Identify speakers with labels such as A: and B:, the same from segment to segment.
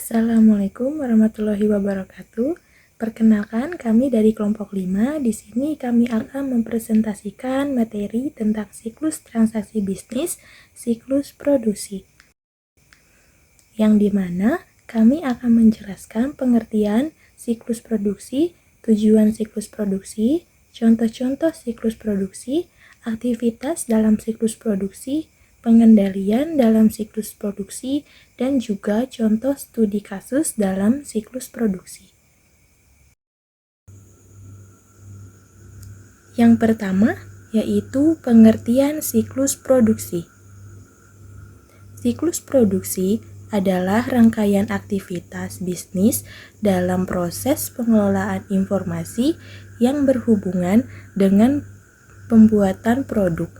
A: Assalamualaikum warahmatullahi wabarakatuh. Perkenalkan, kami dari kelompok 5. Di sini kami akan mempresentasikan materi tentang siklus transaksi bisnis, siklus produksi. Yang dimana kami akan menjelaskan pengertian siklus produksi, tujuan siklus produksi, contoh-contoh siklus produksi, aktivitas dalam siklus produksi, pengendalian dalam siklus produksi, dan juga contoh studi kasus dalam siklus produksi. Yang pertama yaitu pengertian siklus produksi. Siklus produksi adalah rangkaian aktivitas bisnis dalam proses pengelolaan informasi yang berhubungan dengan pembuatan produk.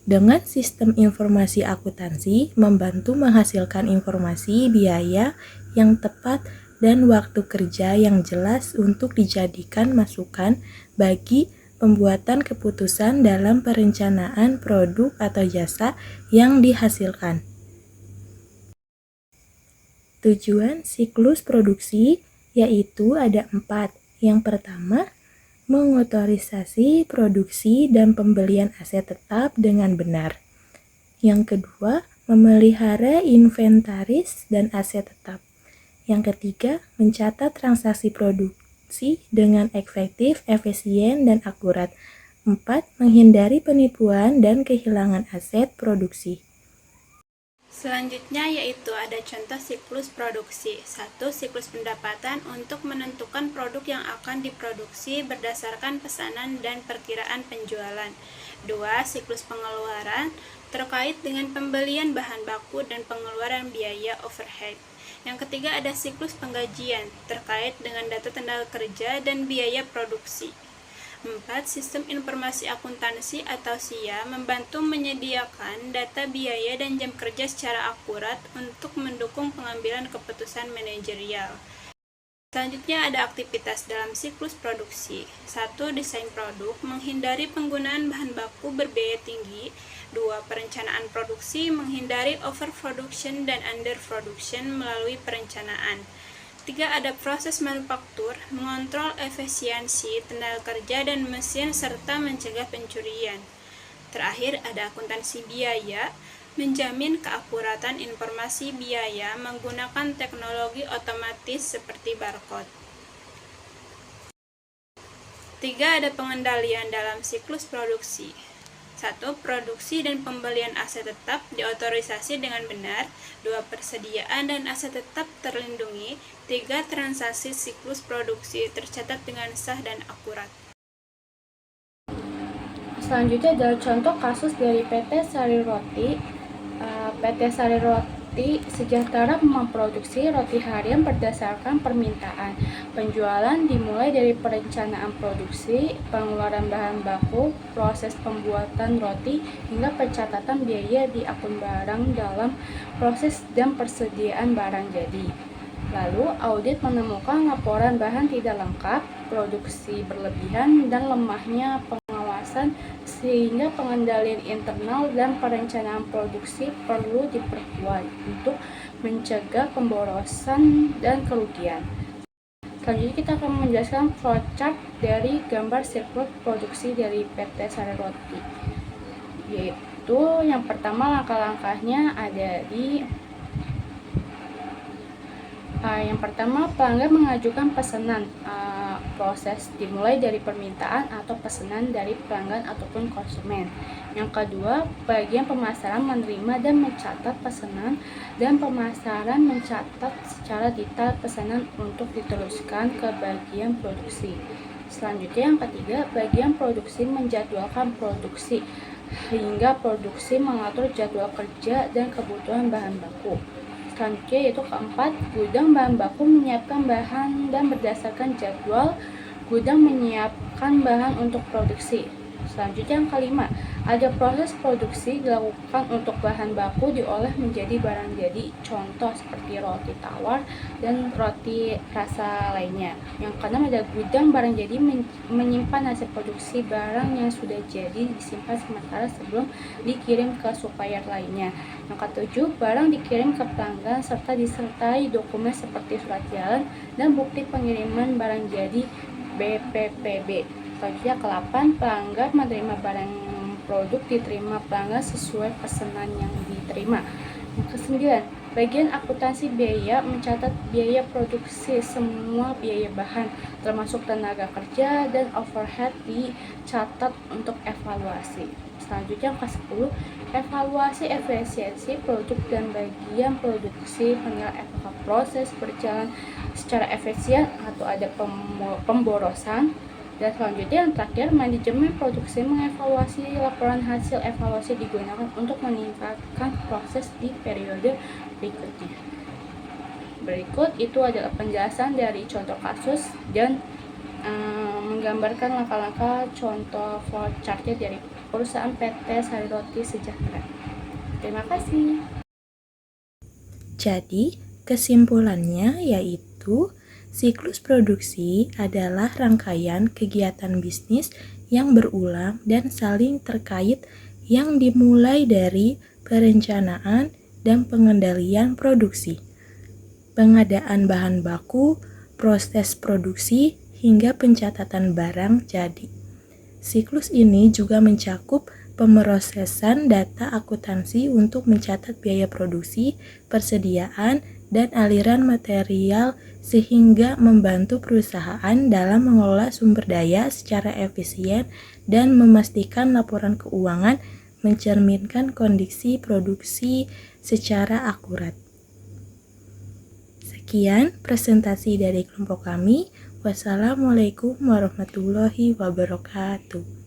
A: Dengan sistem informasi akuntansi membantu menghasilkan informasi biaya yang tepat dan waktu kerja yang jelas untuk dijadikan masukan bagi pembuatan keputusan dalam perencanaan produk atau jasa yang dihasilkan. Tujuan siklus produksi yaitu ada 4. Yang pertama, mengotorisasi produksi dan pembelian aset tetap dengan benar. Yang kedua, memelihara inventaris dan aset tetap. Yang ketiga, mencatat transaksi produksi dengan efektif, efisien, dan akurat. 4. Menghindari penipuan dan kehilangan aset produksi.
B: Selanjutnya yaitu ada contoh siklus produksi. 1. Siklus pendapatan untuk menentukan produk yang akan diproduksi berdasarkan pesanan dan perkiraan penjualan. 2. Siklus pengeluaran terkait dengan pembelian bahan baku dan pengeluaran biaya overhead. Yang ketiga ada siklus penggajian terkait dengan data tenaga kerja dan biaya produksi. 4. Sistem informasi akuntansi atau SIA membantu menyediakan data biaya dan jam kerja secara akurat untuk mendukung pengambilan keputusan manajerial. Selanjutnya ada aktivitas dalam siklus produksi. 1. Desain produk, menghindari penggunaan bahan baku berbiaya tinggi. 2. Perencanaan produksi, menghindari overproduction dan underproduction melalui perencanaan. 3. Ada proses manufaktur, mengontrol efisiensi tenaga kerja dan mesin serta mencegah pencurian. Terakhir ada akuntansi biaya, menjamin keakuratan informasi biaya menggunakan teknologi otomatis seperti barcode. 3. Ada pengendalian dalam siklus produksi. 1. Produksi dan pembelian aset tetap diotorisasi dengan benar. 2. Persediaan dan aset tetap terlindungi. 3. Transaksi siklus produksi tercatat dengan sah dan akurat.
C: Selanjutnya adalah contoh kasus dari PT Sari Roti. PT Sari Roti Sejahtera memproduksi roti harian berdasarkan permintaan. Penjualan dimulai dari perencanaan produksi, pengeluaran bahan baku, proses pembuatan roti, hingga pencatatan biaya di akun barang dalam proses dan persediaan barang jadi. Lalu, audit menemukan laporan bahan tidak lengkap, produksi berlebihan, dan lemahnya pengawasan sehingga pengendalian internal dan perencanaan produksi perlu diperkuat untuk mencegah pemborosan dan kerugian. Selanjutnya kita akan menjelaskan flowchart dari gambar siklus produksi dari PT Sari Roti. Yaitu yang pertama langkah-langkahnya ada di yang pertama, pelanggan mengajukan pesanan. Proses dimulai dari permintaan atau pesanan dari pelanggan ataupun konsumen. Yang kedua, bagian pemasaran menerima dan mencatat pesanan, dan pemasaran mencatat secara detail pesanan untuk diteruskan ke bagian produksi. Selanjutnya yang ketiga, bagian produksi menjadwalkan produksi hingga produksi mengatur jadwal kerja dan kebutuhan bahan baku. Selanjutnya yaitu keempat, gudang bahan baku menyiapkan bahan dan berdasarkan jadwal gudang menyiapkan bahan untuk produksi. Selanjutnya yang kelima, Ada proses produksi dilakukan untuk bahan baku diolah menjadi barang jadi, contoh seperti roti tawar dan roti rasa lainnya. Yang keenam ada gudang barang jadi, menyimpan hasil produksi barang yang sudah jadi disimpan sementara sebelum dikirim ke supplier lainnya. Yang ketujuh, barang dikirim ke pelanggan serta disertai dokumen seperti surat jalan dan bukti pengiriman barang jadi BPPB. Selanjutnya ke-8, pelanggan menerima barang produk diterima pelanggan sesuai pesanan yang diterima. Yang ke-9, bagian akuntansi biaya mencatat biaya produksi, semua biaya bahan termasuk tenaga kerja dan overhead dicatat untuk evaluasi. Selanjutnya ke-10, evaluasi efisiensi produk dan bagian produksi menilai apakah proses berjalan secara efisien atau ada pemborosan. Dan selanjutnya yang terakhir, manajemen produksi mengevaluasi laporan hasil evaluasi digunakan untuk meningkatkan proses di periode berikutnya. Berikut itu adalah penjelasan dari contoh kasus dan menggambarkan langkah-langkah contoh flowchartnya dari perusahaan PT Sari Roti Sejahtera. Terima kasih.
A: Jadi, kesimpulannya yaitu siklus produksi adalah rangkaian kegiatan bisnis yang berulang dan saling terkait yang dimulai dari perencanaan dan pengendalian produksi, pengadaan bahan baku, proses produksi, hingga pencatatan barang jadi. Siklus ini juga mencakup pemrosesan data akuntansi untuk mencatat biaya produksi, persediaan, dan aliran material sehingga membantu perusahaan dalam mengelola sumber daya secara efisien dan memastikan laporan keuangan mencerminkan kondisi produksi secara akurat. Sekian presentasi dari kelompok kami. Wassalamualaikum warahmatullahi wabarakatuh.